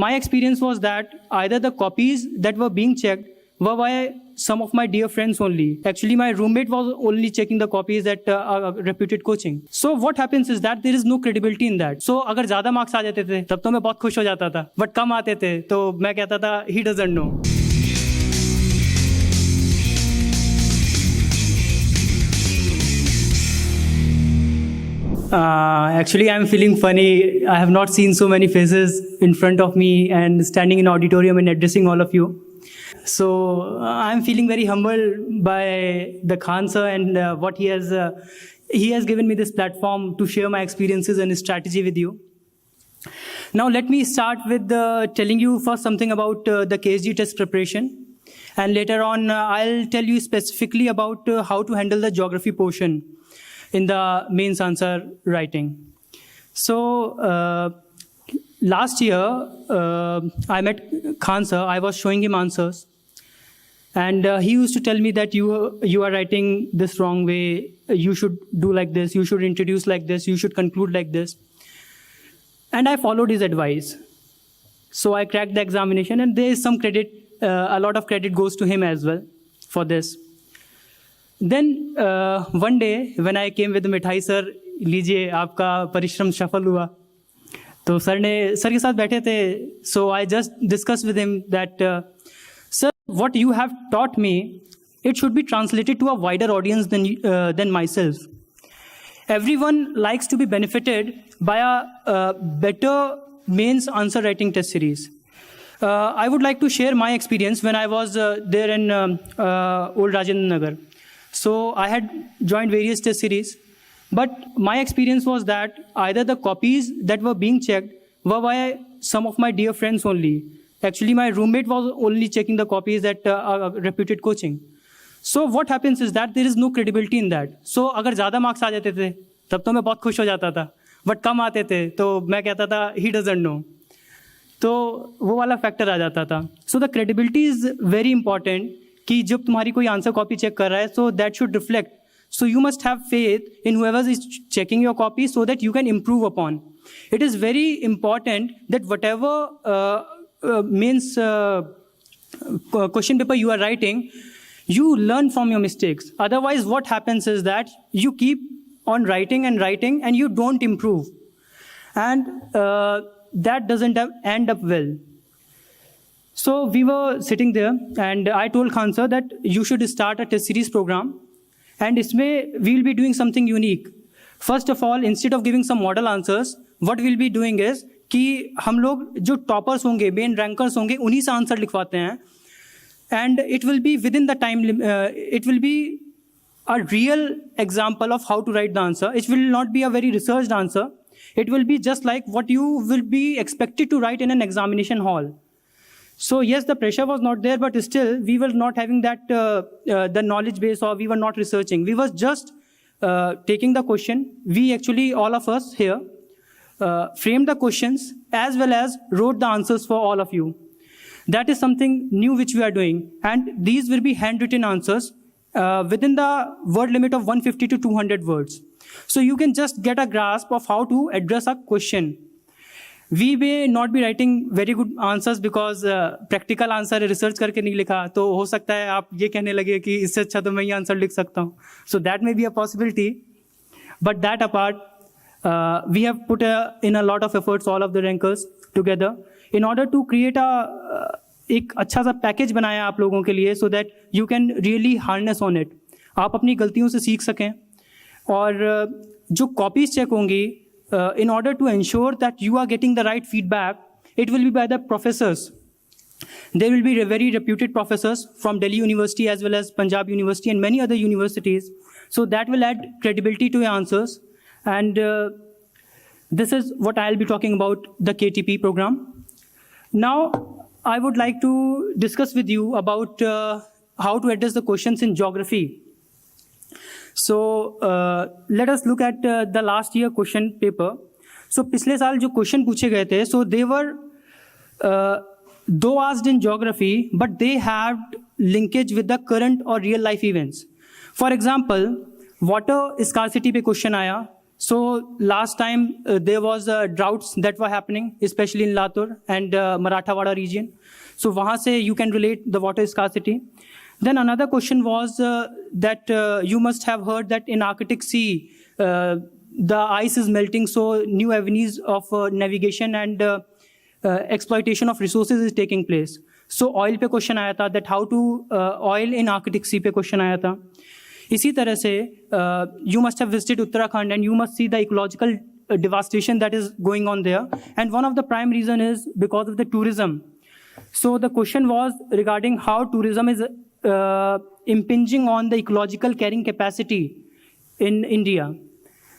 my experience was that either the copies that were being checked were by some of my dear friends only. Actually, my roommate was only checking the copies at a reputed coaching. So what happens is that there is no credibility in that. So अगर ज़्यादा marks आ जाते थे तब तो मैं बहुत खुश हो जाता था, but कम आते थे तो मैं कहता था he doesn't know. Actually, I'm feeling funny. I have not seen so many faces in front of me and standing in auditorium and addressing all of you. So I'm feeling very humbled by the Khan sir and what he has given me this platform to share my experiences and strategy with you. Now let me start with telling you first something about the KSG test preparation, and later on I'll tell you specifically about how to handle the geography portion in the mains answer writing. So last year I met Khan sir. I was showing him answers, and he used to tell me that you are writing this wrong way. You should do like this. You should introduce like this. You should conclude like this. And I followed his advice. So I cracked the examination, and there is some credit. A lot of credit goes to him as well for this. Then one day when I came with मिठाई sir, लीजिए आपका परिश्रम सफल हुआ. तो sir के साथ बैठे थे. So I just discussed with him that sir, what you have taught me, it should be translated to a wider audience than myself. Everyone likes to be benefited by a better mains answer writing test series. I would like to share my experience when I was there in Old Rajendra Nagar. So I had joined various test series, but my experience was that either the copies that were being checked were by some of my dear friends only. Actually, my roommate was only checking the copies at a reputed coaching. So what happens is that there is no credibility in that. So अगर ज़्यादा marks आ जाते थे तब तो मैं बहुत खुश हो जाता था, but कम आते थे तो मैं कहता था he doesn't know. तो वो वाला फैक्टर आ जाता था. So the credibility is very important कि जब तुम्हारी कोई आंसर कॉपी चेक कर रहा है, so that should reflect. So you must have faith in whoever is checking your copy so that you can improve upon. It is very important that whatever mains question paper you are writing, you learn from your mistakes. Otherwise, what happens is that you keep on writing and you don't improve. And that doesn't end up well. So we were sitting there, and I told Khan sir that you should start a test series program, and इसमें we'll be doing something unique. First of all, instead of giving some model answers, what we'll be doing is कि हम लोग जो toppers होंगे, main rankers होंगे, उन्हीं से answer लिखवाते हैं, and it will be within the time. It will be a real example of how to write the answer. It will not be a very researched answer. It will be just like what you will be expected to write in an examination hall. So yes, the pressure was not there, but still we were not having that the knowledge base, or we were not researching. We were just taking the question. We actually, all of us here, framed the questions as well as wrote the answers for all of you. That is something new which we are doing, and these will be handwritten answers within the word limit of 150 to 200 words. So you can just get a grasp of how to address a question. We may not be writing very good answers because practical answer research करके नहीं लिखा, तो हो सकता है आप ये कहने लगे कि इससे अच्छा तो मैं ये आंसर लिख सकता हूँ. So that may be a possibility. But that apart, we have put in a lot of efforts, all of the rankers together, in order to create एक अच्छा सा पैकेज बनाया आप लोगों के लिए, so that you can really harness on it. आप अपनी गलतियों से सीख सकें, और जो कॉपीज चेक होंगी, in order to ensure that you are getting the right feedback, it will be by the professors. There will be very reputed professors from Delhi University as well as Punjab University and many other universities. So that will add credibility to your answers. And this is what I'll be talking about, the KTP program. Now, I would like to discuss with you about how to address the questions in geography. So let us look at the last year question paper. So पिछले साल जो question पूछे गए थे, so they were though asked in geography, but they had linkage with the current or real life events. For example, water scarcity पे question आया, So last time there was droughts that were happening, especially in Latur and Marathwada region. So wahan se you can relate the water scarcity. Then another question was that you must have heard that in Arctic Sea, the ice is melting, so new avenues of navigation and exploitation of resources is taking place. So oil पे question आया था, that how to oil in Arctic Sea पे question आया था. इसी तरह से you must have visited Uttarakhand and you must see the ecological devastation that is going on there. And one of the prime reason is because of the tourism. So the question was regarding how tourism is impinging on the ecological carrying capacity in India.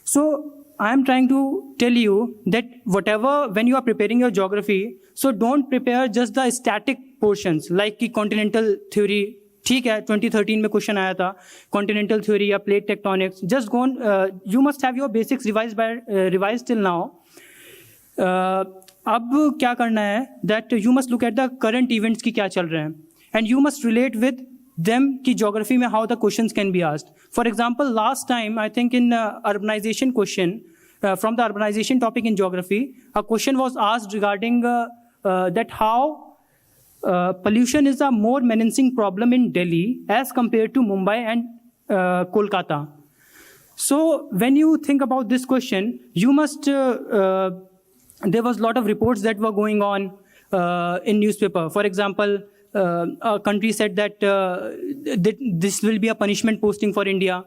So I am trying to tell you that whatever, when you are preparing your geography, so don't prepare just the static portions like की continental theory. ठीक है, 2013 में question आया था continental theory या plate tectonics. Just go on. You must have your basics revised till now. अब क्या करना है that you must look at the current events की क्या चल रहे हैं and you must relate with them की geography में how the questions can be asked. For example, last time I think in urbanization question from the urbanization topic in geography, a question was asked regarding that how pollution is a more menacing problem in Delhi as compared to Mumbai and Kolkata. So when you think about this question, you must, there was a lot of reports that were going on in newspaper. For example, a country said that this will be a punishment posting for India.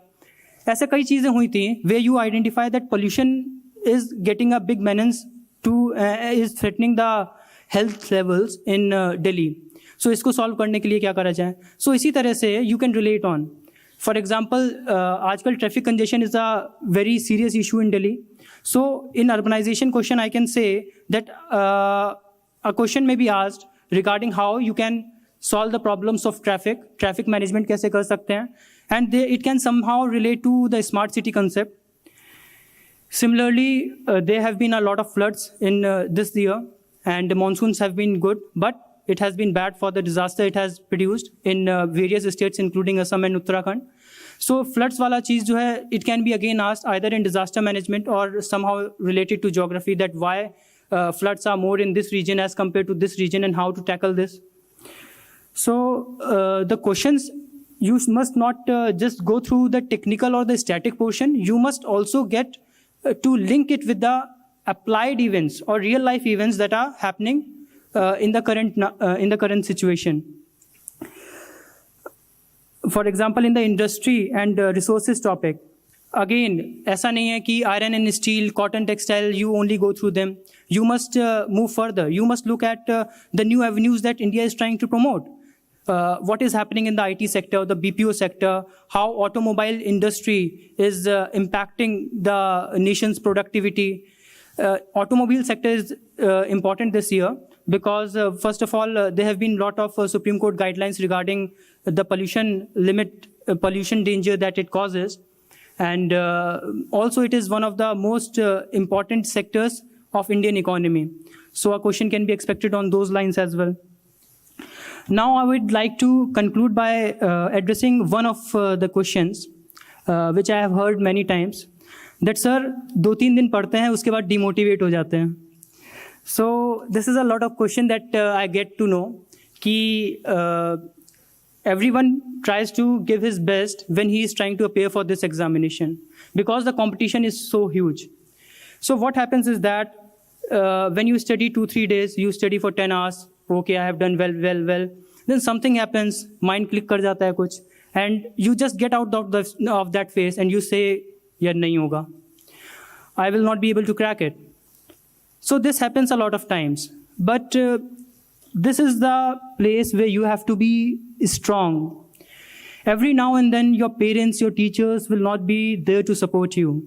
ऐसे कई चीज़ें हुई थी where you identify that pollution is getting a big menace to is threatening the health levels in Delhi. So इसको solve करने के लिए क्या करा जाए? So इसी तरह से you can relate on. For example, आजकल traffic congestion is a very serious issue in Delhi. So in urbanization question, I can say that a question may be asked regarding how you can solve the problems of traffic management कैसे कर सकते हैं, and it can somehow relate to the smart city concept. Similarly, there have been a lot of floods in this year, and the monsoons have been good, but it has been bad for the disaster it has produced in various states, including Assam and Uttarakhand. So floods wala cheez jo hai, it can be again asked either in disaster management or somehow related to geography, that why floods are more in this region as compared to this region and how to tackle this. So the questions, you must not just go through the technical or the static portion. You must also get to link it with the applied events or real life events that are happening in the current situation. For example, in the industry and resources topic, again, ऐसा नहीं है कि iron and steel, cotton, textile, you only go through them. You must move further. You must look at the new avenues that India is trying to promote. What is happening in the IT sector, the BPO sector, how automobile industry is impacting the nation's productivity. Automobile sector is important this year because first of all, there have been a lot of Supreme Court guidelines regarding the pollution limit, pollution danger that it causes. And also it is one of the most important sectors of Indian economy. So a question can be expected on those lines as well. Now I would like to conclude by addressing one of the questions which I have heard many times, that sir, 2-3 दिन पढ़ते हैं उसके बाद demotivate हो जाते हैं. So this is a lot of question that I get to know कि everyone tries to give his best when he is trying to appear for this examination because the competition is so huge. So what happens is that when you study 2-3 days, you study for 10 hours, okay, I have done well, then something happens, mind click कर जाता है कुछ, and you just get out of that phase and you say, यार नहीं होगा, I will not be able to crack it. So this happens a lot of times, but this is the place where you have to be strong. Every now and then your parents, your teachers will not be there to support you.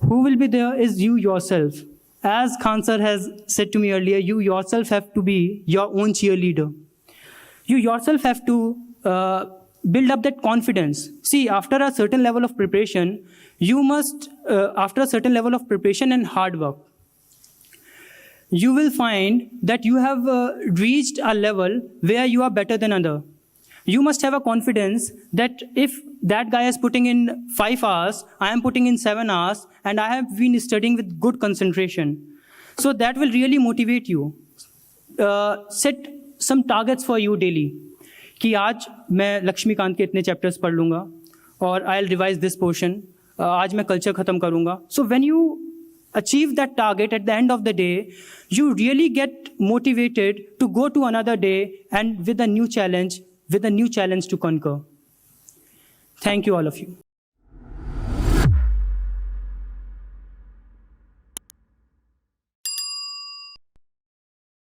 Who will be there is you yourself. As Khan sir has said to me earlier, you yourself have to be your own cheerleader. You yourself have to build up that confidence. See, after a certain level of preparation, you must, after a certain level of preparation and hard work, you will find that you have reached a level where you are better than other. You must have a confidence that if that guy is putting in 5 hours, I am putting in 7 hours, and I have been studying with good concentration. So that will really motivate you. Set some targets for you daily. कि आज मैं लक्ष्मीकांत के इतने chapters पढ़ लूँगा और I will revise this portion. आज मैं कल्चर खत्म करूँगा. So when you achieve that target at the end of the day, you really get motivated to go to another day and with a new challenge to conquer. Thank you, all of you.